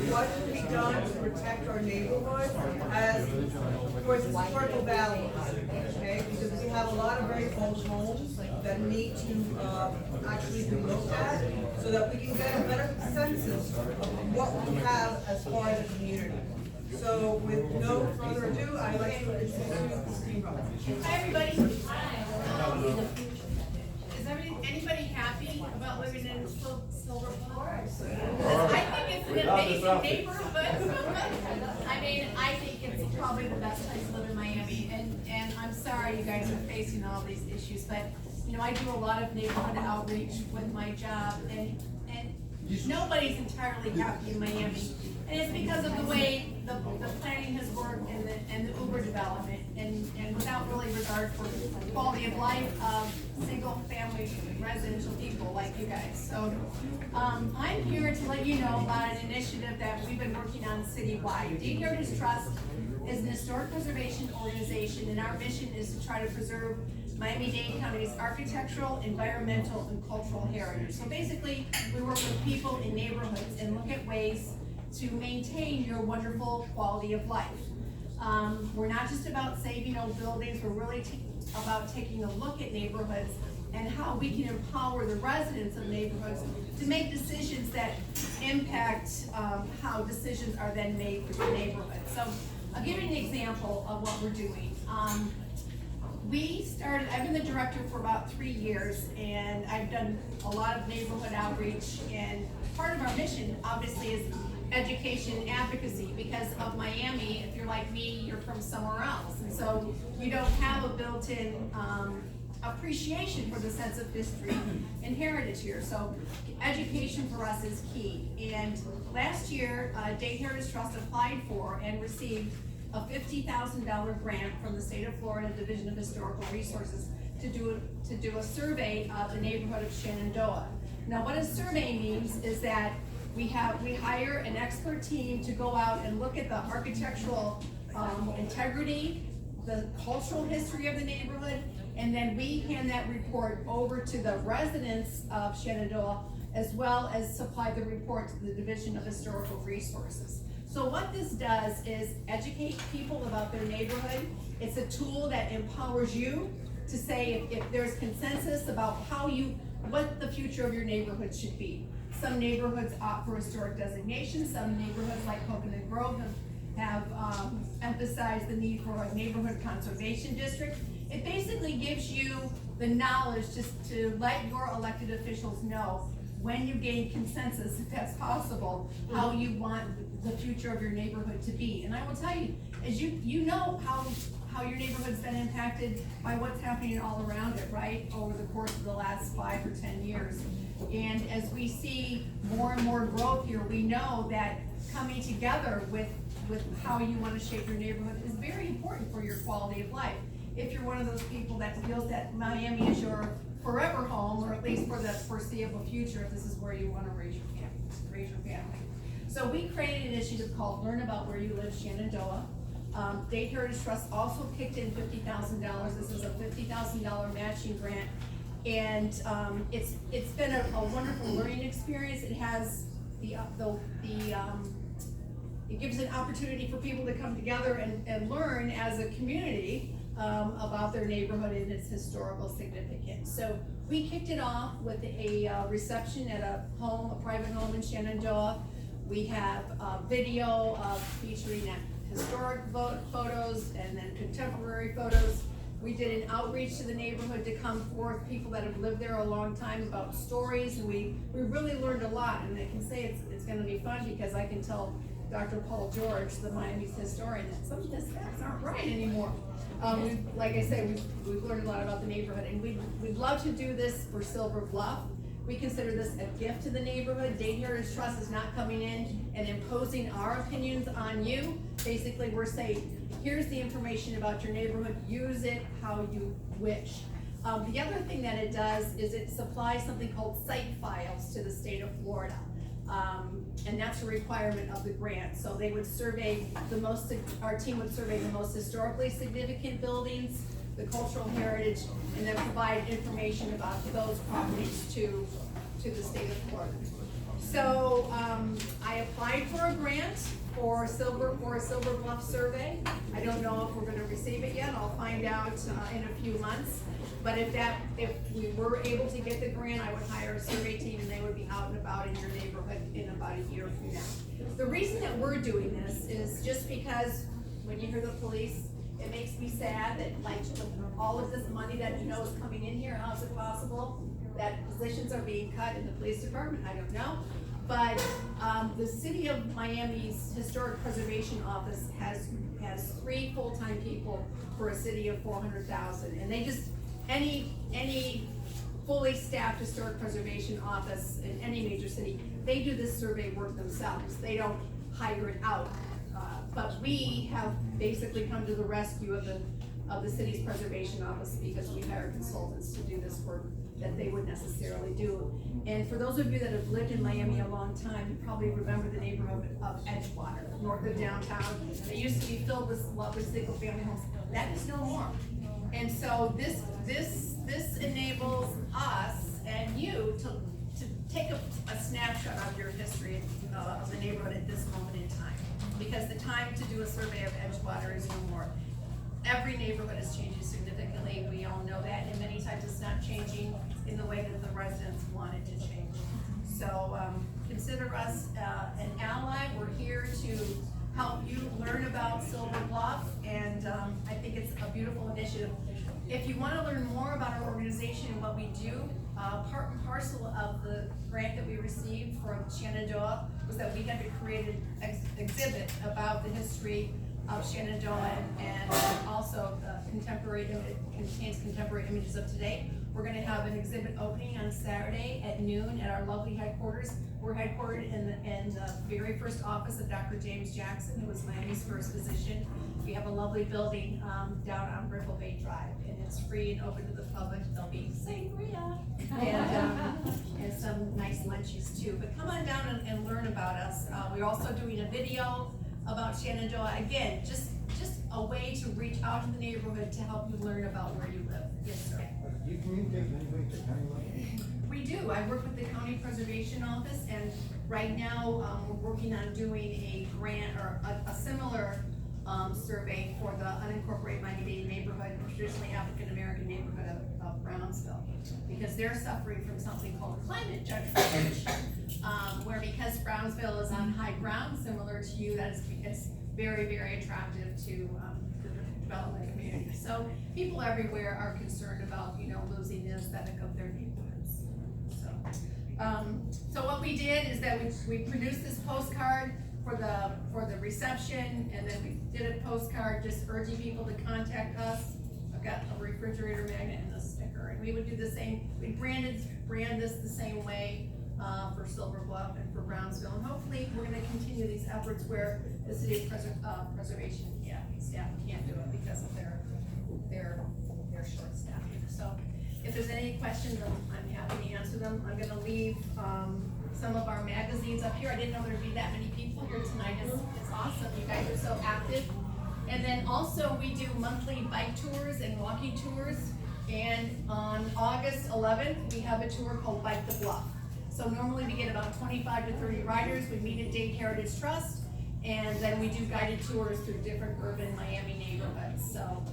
what can be done to protect our neighborhood as for its historical values, okay? Because we have a lot of very old homes that need to actually be looked at so that we can get a better consensus of what we have as far as a community. So with no further ado, I'd like to introduce Steve Rupp. Hi, everybody. Is anybody happy about living in Silver Forest? I think it's an amazing neighborhood. I mean, I think it's probably the best place to live in Miami. And I'm sorry you guys are facing all these issues, but you know, I do a lot of neighborhood outreach with my job, and nobody's entirely happy in Miami. And it's because of the way the planning has worked and the Uber development, and without really regard for the quality of life of single family residential people like you guys. So I'm here to let you know about an initiative that we've been working on citywide. Dade Heritage Trust is an historic preservation organization, and our mission is to try to preserve Miami-Dade County's architectural, environmental, and cultural heritage. So basically, we work with people in neighborhoods and look at ways to maintain your wonderful quality of life. We're not just about saving old buildings, we're really about taking a look at neighborhoods and how we can empower the residents of neighborhoods to make decisions that impact how decisions are then made for the neighborhood. So I'll give you an example of what we're doing. I've been the director for about 3 years, and I've done a lot of neighborhood outreach, and part of our mission obviously is education advocacy. Because of Miami, if you're like me, you're from somewhere else, and so you don't have a built-in appreciation for the sense of history and heritage here. So education for us is key. And last year, Dade Heritage Trust applied for and received a $50,000 grant from the state of Florida Division of Historical Resources to do a survey of the neighborhood of Shenandoah. Now, what a survey means is that we hire an expert team to go out and look at the architectural integrity, the cultural history of the neighborhood, and then we hand that report over to the residents of Shenandoah, as well as supply the report to the Division of Historical Resources. So what this does is educate people about their neighborhood. It's a tool that empowers you to say if there's consensus about what the future of your neighborhood should be. Some neighborhoods opt for historic designation. Some neighborhoods like Coconut Grove have emphasized the need for a neighborhood conservation district. It basically gives you the knowledge to let your elected officials know when you gain consensus, if that's possible, how you want the future of your neighborhood to be. And I will tell you, as you know how your neighborhood's been impacted by what's happening all around it, right, over the course of the last 5 or 10 years. And as we see more and more growth here, we know that coming together with how you want to shape your neighborhood is very important for your quality of life. If you're one of those people that feels that Miami is your forever home, or at least for the foreseeable future, if this is where you want to raise your family. So we created an initiative called Learn About Where You Live Shenandoah. Dade Heritage Trust also kicked in $50,000. This is a $50,000 matching grant, and it's been a wonderful learning experience. It has it gives an opportunity for people to come together and learn as a community about their neighborhood and its historical significance. So we kicked it off with a reception at a private home in Shenandoah. We have video featuring historic photos and then contemporary photos. We did an outreach to the neighborhood to come forth, people that have lived there a long time, about stories, and we really learned a lot. And I can say it's going to be fun because I can tell Dr. Paul George, the Miami's historian, that some of the facts aren't right anymore. Like I say, we've learned a lot about the neighborhood, and we'd love to do this for Silver Bluff. We consider this a gift to the neighborhood. Dade Heritage Trust is not coming in and imposing our opinions on you. Basically, we're saying, here's the information about your neighborhood, use it how you wish. The other thing that it does is it supplies something called site files to the state of Florida. And that's a requirement of the grant. So they would survey our team would survey the most historically significant buildings, the cultural heritage, and then provide information about those properties to the state of Florida. So, I applied for a grant for a Silver Bluff survey. I don't know if we're gonna receive it yet, I'll find out, in a few months. But if we were able to get the grant, I would hire a survey team and they would be out and about in your neighborhood in about a year from now. The reason that we're doing this is just because when you hear the police, it makes me sad that like all of this money that you know is coming in here, how is it possible that positions are being cut in the police department? I don't know. But, the city of Miami's Historic Preservation Office has 3 full-time people for a city of 400,000. And they just, any fully staffed historic preservation office in any major city, they do this survey work themselves. They don't hire it out. But we have basically come to the rescue of the city's preservation office because we hire consultants to do this work that they would necessarily do. And for those of you that have lived in Miami a long time, you probably remember the neighborhood of Edgewater, north of downtown. It used to be filled with lovely single family homes. That is no more. And so this enables us and you to take a snapshot of your history of the neighborhood at this moment in time. Because the time to do a survey of Edgewater is no more. Every neighborhood is changing significantly, we all know that, and many times it's not changing in the way that the residents want it to change. So, consider us an ally. We're here to help you learn about Silver Bluff, and I think it's a beautiful initiative. If you wanna learn more about our organization and what we do, part and parcel of the grant that we received from Shenandoah was that we had to create an exhibit about the history of Shenandoah and also it contains contemporary images of today. We're gonna have an exhibit opening on Saturday at noon at our lovely headquarters. We're headquartered in the very first office of Dr. James Jackson, who was Miami's first physician. We have a lovely building down on Brickell Bay Drive, and it's free and open to the public. There'll be sangria and some nice lunches too. But come on down and learn about us. We're also doing a video about Shenandoah. Again, just a way to reach out to the neighborhood to help you learn about where you live. Yes, sir. Do you communicate with anybody at the county level? We do. I work with the County Preservation Office, and right now, we're working on doing a grant or a similar survey for the unincorporated Miami-Dade neighborhood, traditionally African-American neighborhood of Brownsville, because they're suffering from something called climate gentrification, where because Brownsville is on high ground, similar to you, it's very, very attractive to the development community. So people everywhere are concerned about, losing the aesthetic of their neighborhoods. So what we did is that we produced this postcard for the reception, and then we did a postcard just urging people to contact us. I've got a refrigerator magnet and a sticker, and we would do the same. We brand this the same way for Silver Bluff and for Brownsville, and hopefully we're going to continue these efforts where the city of preservation staff can't do it because of their short staff. So if there's any questions, I'm happy to answer them. I'm going to leave some of our magazines up here. I didn't know there'd be that many people here tonight. It's awesome. You guys are so active. And then also we do monthly bike tours and walking tours. And on August 11th, we have a tour called Bike the Bluff. So normally we get about 25 to 30 riders. We meet at Dade Heritage Trust, and then we do guided tours through different urban Miami neighborhoods. So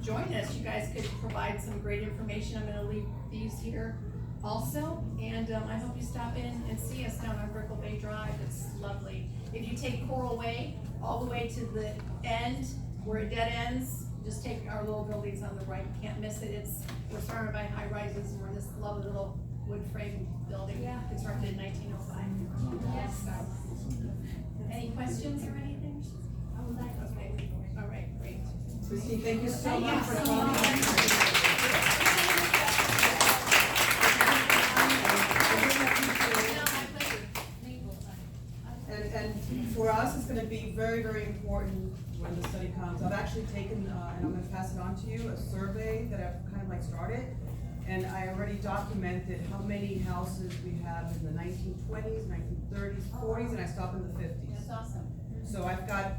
join us. You guys could provide some great information. I'm going to leave these here also, and I hope you stop in and see us down on Brickell Bay Drive. It's lovely. If you take Coral Way all the way to the end where it dead ends, just take our little buildings on the right. You can't miss it. We're surrounded by high rises, and we're in this lovely little wood frame building constructed in 1905. Yes. So, any questions or anything? Okay. All right. Great. Christine, thank you so much for Thank coming. And for us, it's gonna be very, very important when the study comes. I've actually taken, and I'm gonna pass it on to you, a survey that I've kind of like started. And I already documented how many houses we have in the 1920s, 1930s, 40s, and I stopped in the 50s. That's awesome. So I've got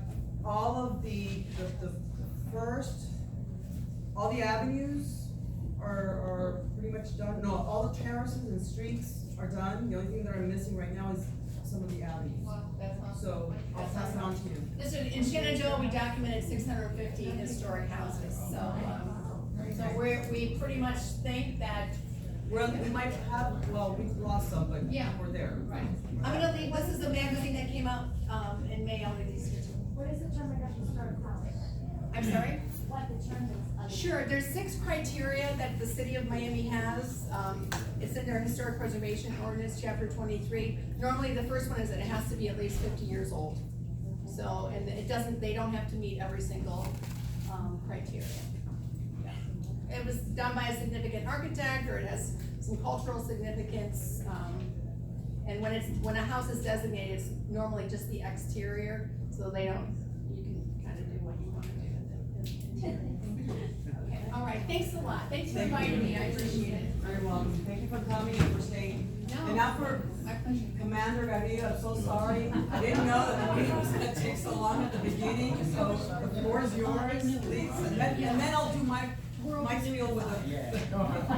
all of the first, all the avenues are pretty much done. No, all the terraces and streets are done, the only thing that I'm missing right now is some of the alleys. So I'll pass it on to you. Listen, in Shenandoah, we documented 650 historic houses, so we pretty much think that, Well, we might have, well, we've lost some, but Yeah. we're there. right. I'm gonna leave, this is a magazine that came out, in May, I'll leave these here too. What is the term of historic house? I'm sorry? What the term is? Sure, there's 6 criteria that the city of Miami has. It's in their historic preservation ordinance, chapter 23. Normally, the first one is that it has to be at least 50 years old. So, and they don't have to meet every single, criteria. It was done by a significant architect, or it has some cultural significance. And when a house is designated, it's normally just the exterior, so you can kind of do what you want to do with it. Okay, all right, thanks a lot. Thanks for Thank you. inviting me, I appreciate it. Very welcome. Thank you for coming and for staying. No. And now for My pleasure. Commander Garrido, I'm so sorry. I didn't know that the meeting was gonna take so long at the beginning, so the floor is yours, please. And then I'll do my spiel with the